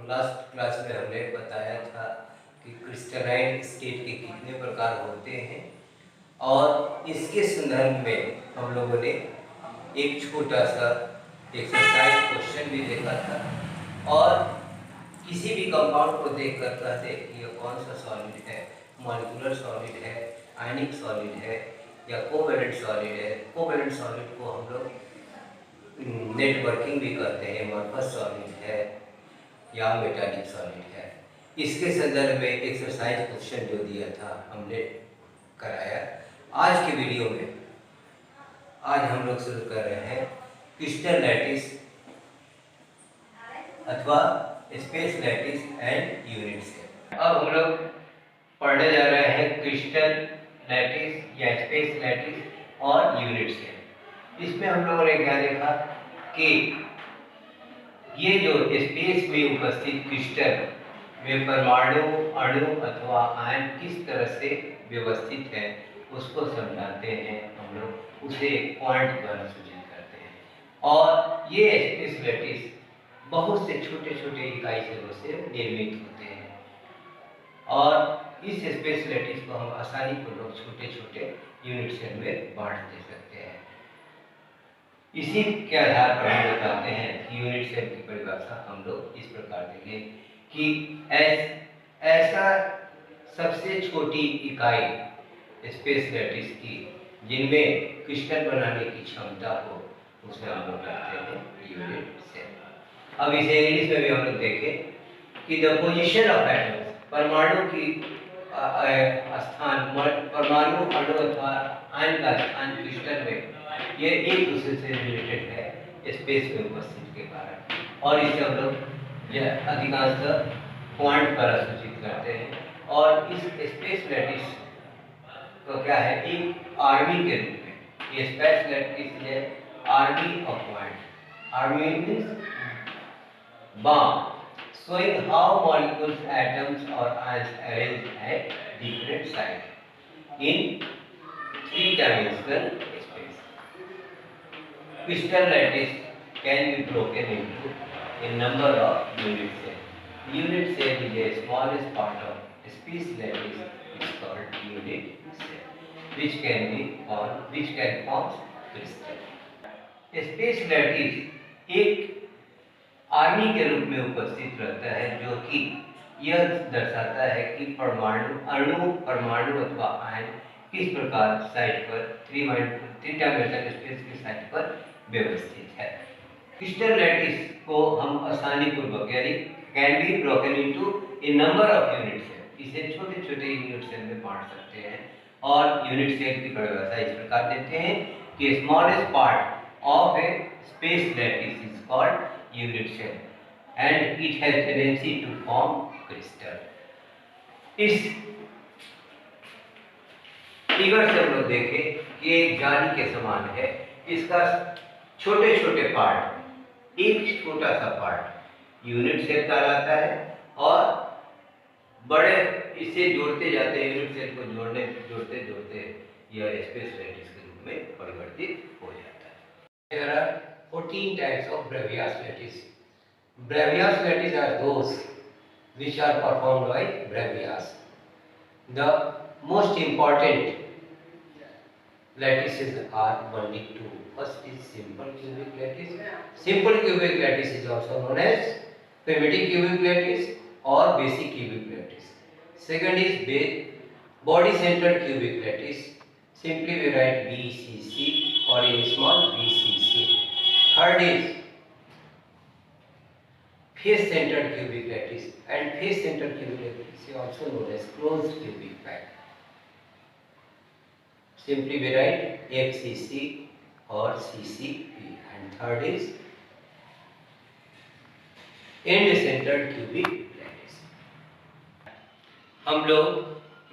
Last class में हमने बताया था कि क्रिस्टलाइन स्टेट के कितने प्रकार होते हैं और इसके संदर्भ में हम लोगों ने एक छोटा सा एक्सरसाइज क्वेश्चन भी देखा था और किसी भी कंपाउंड को देख कर कहते कि यह कौन सा सॉलिड है, मॉलिक्यूलर सॉलिड है, आयनिक सॉलिड है या कोवैलेंट सॉलिड है। कोवैलेंट सॉलिड को हम लोग नेटवर्किंग भी कहते हैं, अमorphous सॉलिड है या मेटालिक सॉलिड है। इसके संदर्भ में एक्सरसाइज क्वेश्चन जो दिया था हमने कराया। आज के वीडियो में आज हम लोग शुरू कर रहे हैं क्रिस्टल लैटिस अथवा space lattice and unit cell. अब हम लोग पढ़ने जा रहे हैं क्रिस्टल लैटिस या स्पेस लैटिस और यूनिट सेल। इसमें हम लोगों ने क्या देखा कि ये जो स्पेस में उपस्थित क्रिस्टल में परमाणु, अणु अथवा आयन किस तरह से व्यवस्थित है उसको समझाते हैं। हम लोग उसे पॉइंट द्वारा सूचित करते हैं और ये स्पेस लैटिस बहुत से छोटे छोटे इकाई सेलों से निर्मित होते हैं और इस स्पेस लैटिस को हम आसानी पूर्वक छोटे छोटे यूनिट सेल में बांट दे सकते हैं। इसी के आधार पर हम बताते हैं कि यूनिट सेल की परिभाषा हम लोग इस प्रकार देंगे कि ऐसा सबसे छोटी इकाई स्पेस लैटिस की जिनमें क्रिस्टल बनाने की क्षमता हो उसे हम लोग कहते हैं यूनिट सेल। अब इसे इंग्लिश में भी हम लोग देखें कि द पोजीशन ऑफ एटम्स, परमाणु की स्थान, परमाणु, अणु अथवा आयन का स्थान क्रिस्टल में ये एक दूसरे से रिलेटेड है स्पेस में उपस्थित के कारण और इसे हम लोग अधिकांशतः पॉइंट द्वारा सूचित करते हैं। और इस स्पेस लैटिस को क्या है, एक आर्मी के रूप में ये स्पेस लैटिस है army of point. Army means bomb, showing how molecules, atoms or ions arrange at different sites in three-dimensional space. Crystal lattice can be broken into a number of unit cells. Unit cell is the smallest part of space lattice. It's called unit cell, which can form crystal. Space lattice एक army के रूप में उपस्थित रहता है जो कि यह दर्शाता है कि परमाणु अथवा आयन किस प्रकार साइट पर थ्री डायमेंशनल स्पेस की साइट पर व्यवस्थित है। क्रिस्टल लैटिस को हम आसानी पूर्वक यानी can be broken into a number of unit cell, इसे छोटे छोटे यूनिट सेल में बांट सकते हैं और यूनिट सेल की परिभाषा इस प्रकार देते हैं कि smallest part of A space lattice is called unit cell and it has tendency to form crystal. इस फिगर से हम लोग देखें कि एक जाली के समान है। इसका छोटे छोटे पार्ट, एक छोटा सा पार्ट यूनिट सेल कहलाता है और बड़े इसे जोड़ते जाते हैं, यूनिट सेल को जोड़ते जोड़ते यह स्पेस लैटिस के रूप में परिवर्तित हो जाता है। There are 14 types of Bravais lattice. Bravais lattice are those which are performed by Bravais. The most important lattices are only two. First is simple cubic lattice. Simple cubic lattice is also known as primitive cubic lattice or basic cubic lattice. Second is body centered cubic lattice. Simply we write BCC or in small BCC. Third is face-centered cubic lattice and face-centered cubic lattice is also known as closed cubic pack. Simply we write FCC or CCP. And third is end-centered cubic lattice. हम लोग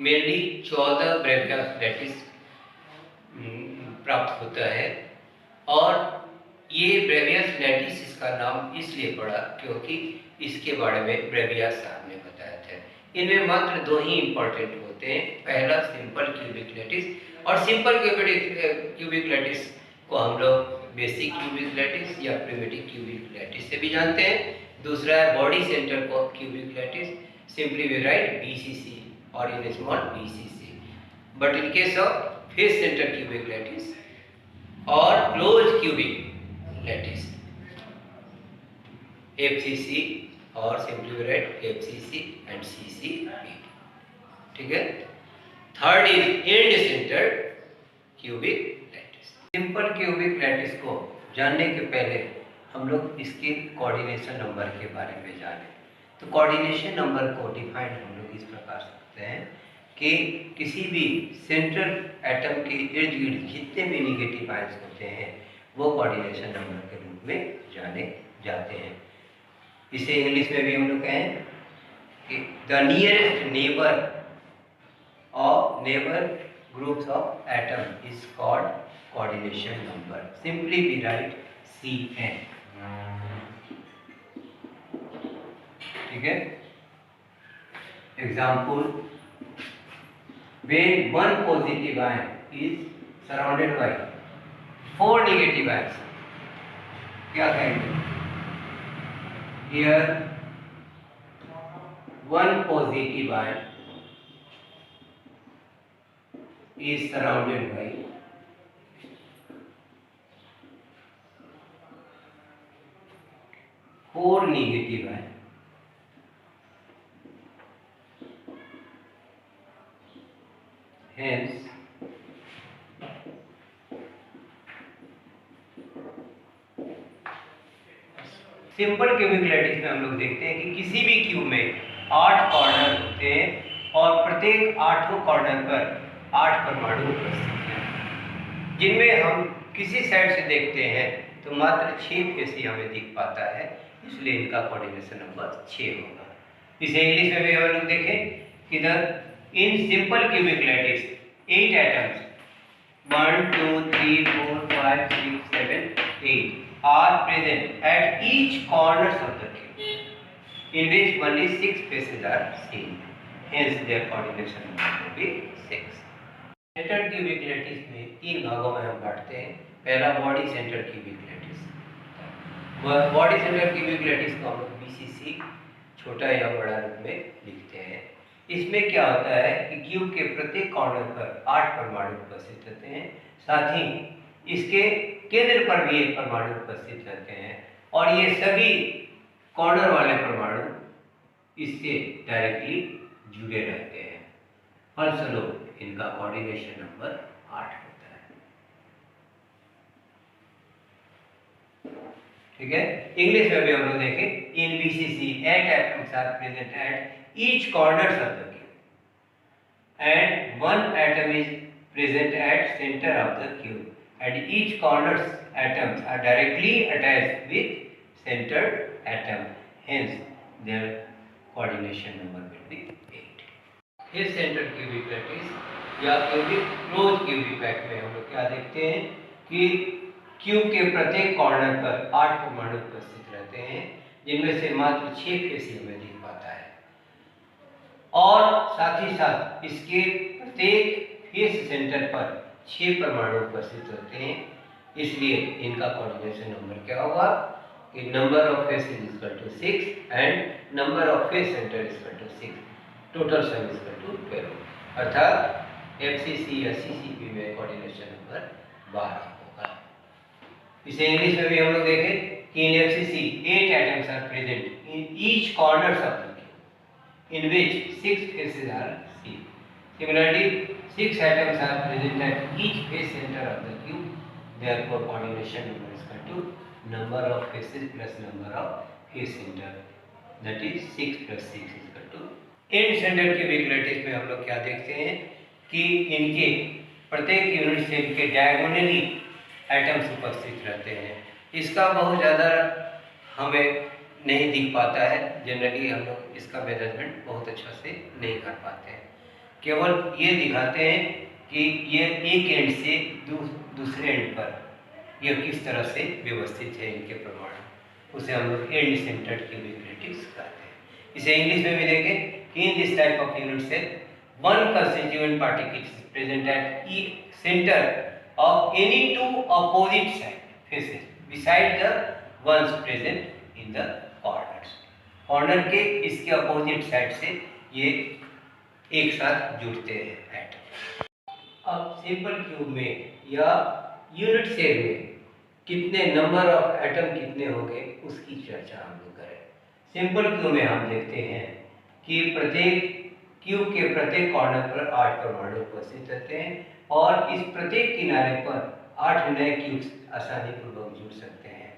mainly 14 Bravais lattice प्राप्त होता है और ये Bravais lattice इसका नाम इसलिए पड़ा क्योंकि इसके बारे में ब्रेवियस साहब ने बताया था। इनमें मात्र दो ही इंपॉर्टेंट होते हैं, पहला सिंपल क्यूबिक लैटिस और सिंपल क्यूबिक लैटिस को हम लोग बेसिक क्यूबिक लैटिस या प्रिमिटिव क्यूबिक लैटिस से भी जानते हैं, दूसरा है body centre of cubic lattice, simply we write BCC or in small BCC. But in case of face center cubic lattice or closed cubic lattice, FCC or simply we write FCC and CCB. ठीक है. Third is and centred cubic lattice. Simple cubic lattice को जानने के पहले हम लोग इसके coordination number के बारे में जानें. तो कोऑर्डिनेशन नंबर को डिफाइन हम लोग इस प्रकार से करते हैं कि किसी भी सेंट्रल एटम के इर्द गिर्द जितने भी नेगेटिव आयंस होते हैं वो कोऑर्डिनेशन नंबर के रूप में जाने जाते हैं. इसे इंग्लिश में भी हम लोग कहें कि the nearest neighbour groups of atom is called coordination number. Simply we write CN. ठीक है. Example, when one positive ion is surrounded by 4 negative ions, क्या कहेंगे? Here one positive ion is surrounded by 4 negative ions. Hence, simple cubic lattice में हम लोग देखते हैं कि किसी भी क्यूब में 8 कॉर्नर होते हैं और प्रत्येक 8 कॉर्नर पर 8 परमाणु उपस्थित हैं, जिनमें हम किसी साइड से देखते हैं तो मात्र 6 फेस ही हमें दिख पाता है, इसलिए इनका कोऑर्डिनेशन नंबर 6 होगा. इसे इंग्लिश में भी हम लोग देखें कि in simple cubic lattice 8 atoms 1 2 3 4 5 6 7 8 are present at each corners of the cube in which only 6 faces are seen, hence their coordination number will be 6. Centre cubic lattice में 3 भागों में हम बांटते हैं. पहला body centre cubic lattice. Body centre cubic lattice को हम लोग BCC छोटा या बड़ा रूप में लिखते हैं. इसमें क्या होता है कि क्यूब के प्रत्येक कॉर्नर पर 8 परमाणु उपस्थित रहते हैं, साथ ही इसके केंद्र पर भी 1 परमाणु उपस्थित रहते हैं और ये सभी कॉर्नर वाले परमाणु इससे डायरेक्टली जुड़े रहते हैं. फलस्वरूप इनका कोऑर्डिनेशन नंबर 8 होता है. ठीक है. इंग्लिश में भी हम लोग देखें, इन BCC 8 atoms are present at each corners of the cube and 1 atom is present at center of the cube and each corners atoms are directly attached with centered atom, hence their coordination number will be 8. This centered cubic lattice या cubic close cubic pack में हम लोग क्या देखते हैं कि cube के प्रत्येक कॉर्नर पर 8 परमाणु उपस्थित रहते हैं, जिनमें से मात्र 6 फेस हमें दिख पाता है और साथ ही साथ इसके प्रत्येक फेस सेंटर पर 6 परमाणु उपस्थित रहते हैं, इसलिए इनका कोऑर्डिनेशन नंबर क्या होगा कि number of face is equal to 6 and number of face centre is equal to 6, total sum is equal to 12. अर्थात FCC या CCB में कोऑर्डिनेशन नंबर 12 होगा. इसे इंग्लिश में भी हम लोग देखें कि in FCC 8 atoms are present in each corners of the cube in which 6 faces are seen. Similarly, 6 atoms are present at each face center of the cube. Therefore, coordination number is equal to number of faces plus number of face center. That is 6 plus 6 is equal to. end center cubic lattice में हम लोग क्या देखते हैं कि इनके प्रत्येक unit से इनके डायगोनली एटम्स उपस्थित रहते हैं. इसका बहुत ज़्यादा हमें नहीं दिख पाता है. जनरली हम लोग इसका मेजरमेंट बहुत अच्छा से नहीं कर पाते हैं. केवल ये दिखाते हैं कि ये एक एंड से दूसरे एंड पर ये किस तरह से व्यवस्थित है इनके परमाणु, उसे हम लोग एंड सेंटर्ड क्यूबिक लैटिस कहते हैं. इसे इंग्लिश में भी देखें कि in this type of unit cell one constituent particle is present at each centre of any two opposite side faces beside the ones present in the corners. Corner के इसके opposite side से ये एक साथ जुड़ते हैं एटम। अब simple cube में या यूनिट सेल में कितने नंबर ऑफ एटम कितने होंगे उसकी चर्चा हम लोग करें। सिंपल क्यूब में हम देखते हैं कि प्रत्येक क्यूब के प्रत्येक कॉर्नर पर 8 परमाणु उपस्थित रहते हैं और इस प्रत्येक किनारे पर 8 नए क्यूब्स आसानी पूर्वक जुड़ सकते हैं।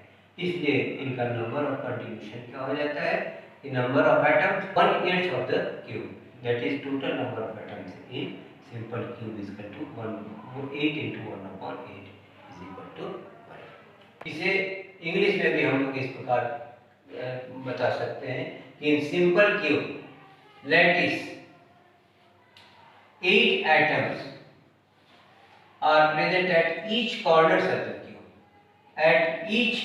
इसलिए इनका नंबर ऑफ कंट्रीब्यूशन क्या हो जाता है कि number of atoms 1/8 of the cube, that is total number of atoms in simple cube is equal to 8 into 1/8 is equal to 1। इसे इंग्लिश में भी हम लोग इस प्रकार बता सकते हैं कि इन simple cube lattice 8 atoms are present at each corners of the cube. At each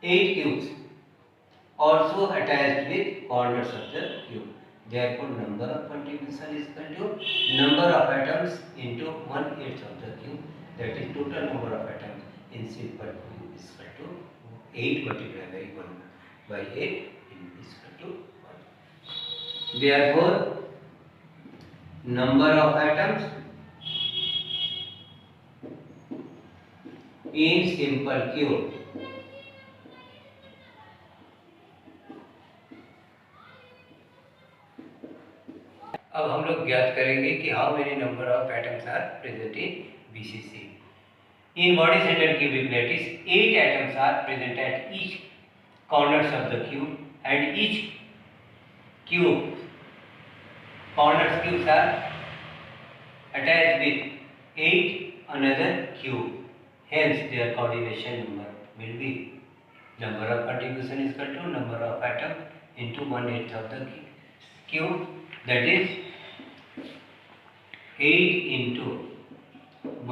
8 cubes also attached with corners of the cube. Therefore, number of contribution is equal to number of atoms into 1/8 of the cube. That is total number of atoms in simple cube is equal to 8 multiplied by 1 by 8 is equal to 1. Therefore, number of atoms in simple cube अब हम लोग ज्ञात करेंगे कि how many number of atoms are present in BCC. In body center cubic lattice 8 atoms are present at each corners of the cube and each cube cubes are attached with 8 another cube. Hence, their coordination number will be number of contribution is equal to number of atom into 1/8 of the cube. That is 8 into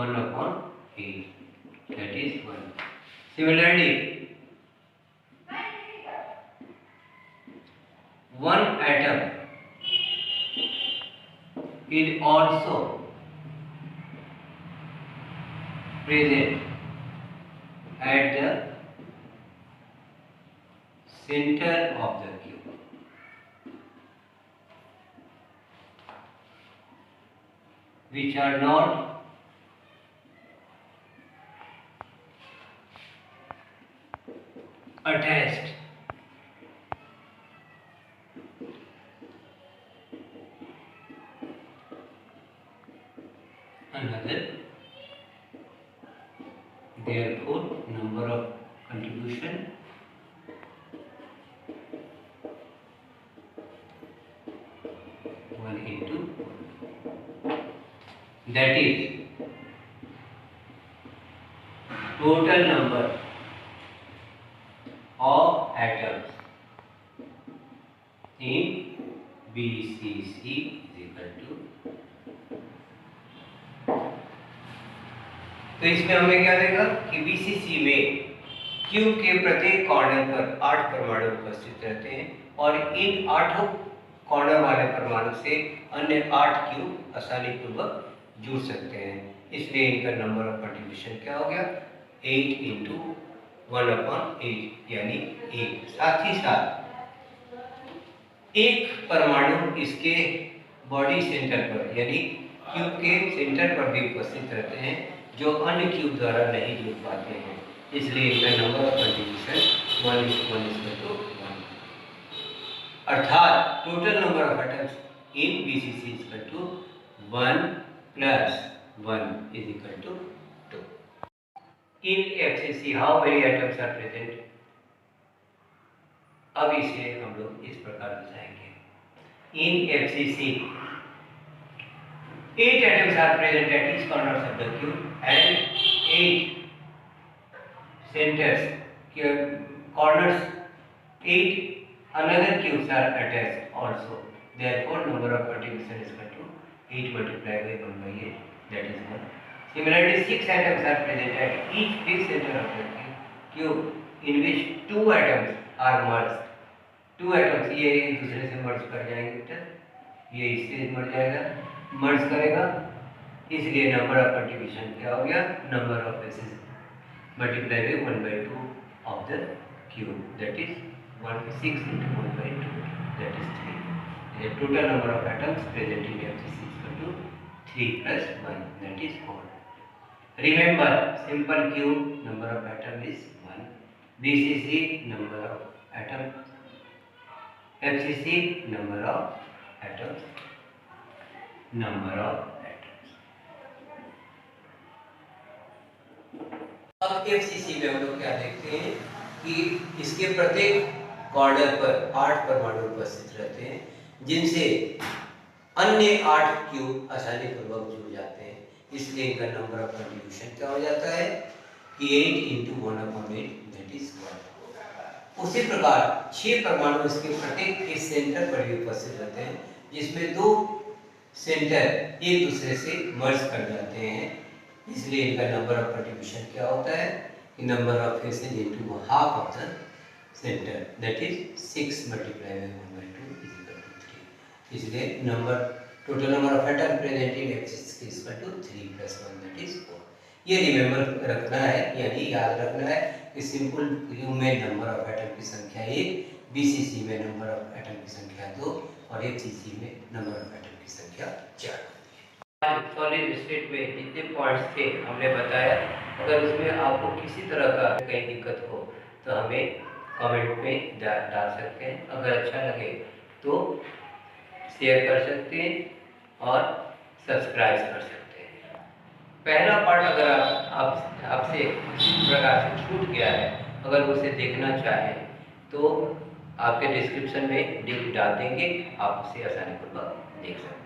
1/8. That is 1. Similarly, one atom is also present at the center of the cube. Which are not attached another. Therefore, number of contribution one into that is total number of atoms in BCC is equal to। तो इसमें हमें क्या देगा कि BCC में cube के प्रत्येक corner पर 8 परमाणु उपस्थित रहते हैं और इन 8 कॉर्नर वाले परमाणु से अन्य 8 क्यूब आसानी पूर्वक जुड़ सकते हैं। इसलिए इनका नंबर ऑफ कंट्रीब्यूशन क्या हो गया 8 into 1/8 यानी 1। साथ ही साथ एक परमाणु इसके बॉडी सेंटर पर यानी क्यूब के सेंटर पर भी उपस्थित रहते हैं जो अन्य क्यूब द्वारा नहीं जुड़ पाते हैं। इसलिए इनका नंबर ऑफ कंट्रीब्यूशन 1:1 अर्थात total number of atoms in BCC is equal to 1 plus 1 is equal to 2. In FCC how many atoms are present? अब इसे हम लोग इस प्रकार दिखाएंगे। In FCC 8 atoms are present at each corner of the cube and 8 centers corners 8 another cubes are attached also. Therefore, number of contribution is equal to 8 multiplied by 1/8, that is 1. Similarly, 6 atoms are present at each fixed center of the cube in which 2 atoms are merged. 2 atoms ये एक दूसरे से मर्ज कर जाएंगे बेटा, ये इससे मर्ज जाएगा, मर्ज करेगा, इसलिए नंबर ऑफ कंट्रीब्यूशन क्या हो गया number of pieces multiply by 1/2 of the cube, that is 6 into 1/2, that is 3. The total number of atoms present in FCC is equal to 3 plus 1, that is 4. Remember, simple cube number of atom is 1, BCC number of atoms, FCC number of atoms, अब FCC में हम लोग क्या देखते हैं कि इसके प्रत्येक कॉर्नर पर 8 परमाणु उपस्थित रहते हैं, जिनसे अन्य 8 क्यूब आसानी पूर्वक जुड़ जाते हैं। इसलिए इनका नंबर ऑफ कंट्रीब्यूशन क्या हो जाता है कि 8 into 1/8, that is 1। उसी प्रकार 6 परमाणु इसके प्रत्येक के सेंटर पर भी उपस्थित रहते हैं, जिसमें 2 सेंटर एक दूसरे से मर्ज कर जाते हैं। इसलिए इनका नंबर ऑफ कंट्रीब्यूशन क्या होता है कि number of faces into half of the centre, that is 6 multiply by 1/2 is equal to 3। इसलिए total number of atom present in axis is equal to 3 plus 1, that is 4। ये remember रखना है, यानी याद रखना है कि सिंपल क्यूब में नंबर ऑफ एटम की संख्या 1, बीसीसी में नंबर ऑफ एटम की संख्या 2 और एचसीसी में नंबर ऑफ एटम की संख्या 4। सॉलिड स्टेट में जितने पॉइंट्स थे हमने बताया। अगर उसमें आपको किसी तरह का कहीं दिक्कत हो तो हमें कमेंट में डाल सकते हैं। अगर अच्छा लगे तो शेयर कर सकते हैं और सब्सक्राइब कर सकते हैं। पहला पार्ट अगर आपसे किसी प्रकार से छूट गया है, अगर उसे देखना चाहें तो आपके डिस्क्रिप्शन में लिंक डाल देंगे, आप उसे आसानी पूर्वक देख सकते हैं।